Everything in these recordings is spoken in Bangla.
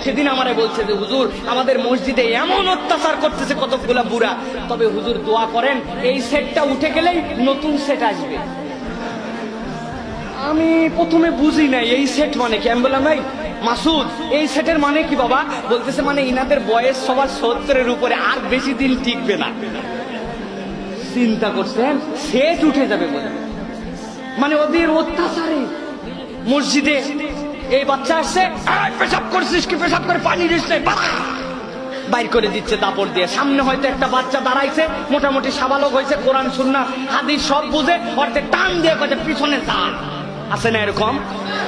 সেদিন আমারে বলছে যে হুজুর আমাদের মসজিদে এমন অত্যাচার করতেছে কতগুলা বুড়া, তবে হুজুর দোয়া করেন এই সেটটা উঠে গেলেই নতুন সেট আসবে। আমি প্রথমে বুঝি নাই এই সেট মানে কি। আমি বললাম ভাই মাসুদ এই সেটের মানে কি বাবা? বলতেছে মানে ইনাদের বয়স সবার 70-এর উপরে, আর বেশি দিন টিকবে না। চিন্তা করছেন সেট উঠে যাবে বলে, মানে ওদের অত্যাচারে মসজিদে এই বাচ্চা আসছে, পেশাব করছিস কি, পেশাব করে পানি দিস নাই, বাইর করে দিচ্ছে দাপড় দিয়ে। সামনে হয়তো একটা বাচ্চা দাঁড়াইছে, মোটামুটি সাবালক হয়েছে, কোরআন সুন্নাহ হাদিস সব বুঝে, অর্ধেক টান দিয়ে কয়েছে পিছনে যা। আছে না এরকম?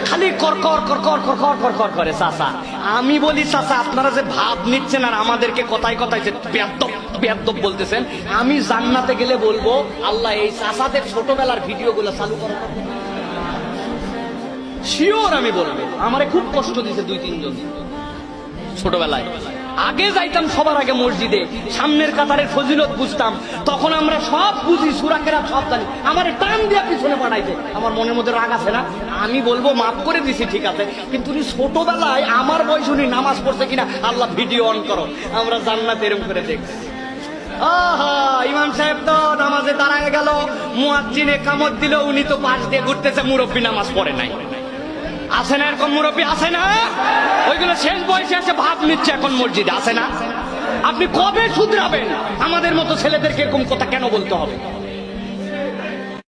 খালি কর কর কর কর কর কর কর কর করে চাচা। আমি বলি চাচা আপনারা যে ভাব নিচ্ছেন আর আমাদেরকে কথায় কথায় যে বেয়াদ্দপ বেয়াদ্দপ বলতেছেন, আমি জান্নাতে গেলে বলবো আল্লাহ এই চাচাদের ছোটবেলার ভিডিওগুলো চালু করো। শিওর আমি বলবো, আমারে খুব কষ্ট দিয়েছে 2-3 জন ছোটবেলায়। আগে যাইতাম সবার আগে মসজিদে, সামনের কাতারের ফজিলত বুঝতাম, তখন আমরা সব বুঝি, সূরা কেরাত সব জানি। আমার টান দিয়ে পিছনে পাঠাইছে, আমার মনের মধ্যে রাগ আছে না? আমি বলবো মাফ করে দিছি ঠিক আছে, কিন্তু ছোটবেলায় আমার বয়স উনি নামাজ পড়ছে কিনা আল্লাহ ভিডিও অন করো, আমরা জান্নাত এরকম করে দেখছি। আহা ইমাম সাহেব তো নামাজে দাঁড়ায় গেল, মুয়াজ্জিনে কামত দিল, উনি তো পাশ দিয়ে ঘুরতেছে, মুরব্বী নামাজ পড়ে নাই। আছে না এরকম মুরব্বী? আছে না? ওইগুলো শেষ বয়সে আছে ভাব নিচ্ছে এখন মসজিদে, আছে না? আপনি কবে শুধরাবেন? আমাদের মতো ছেলেদেরকে এরকম কথা কেন বলতে হবে?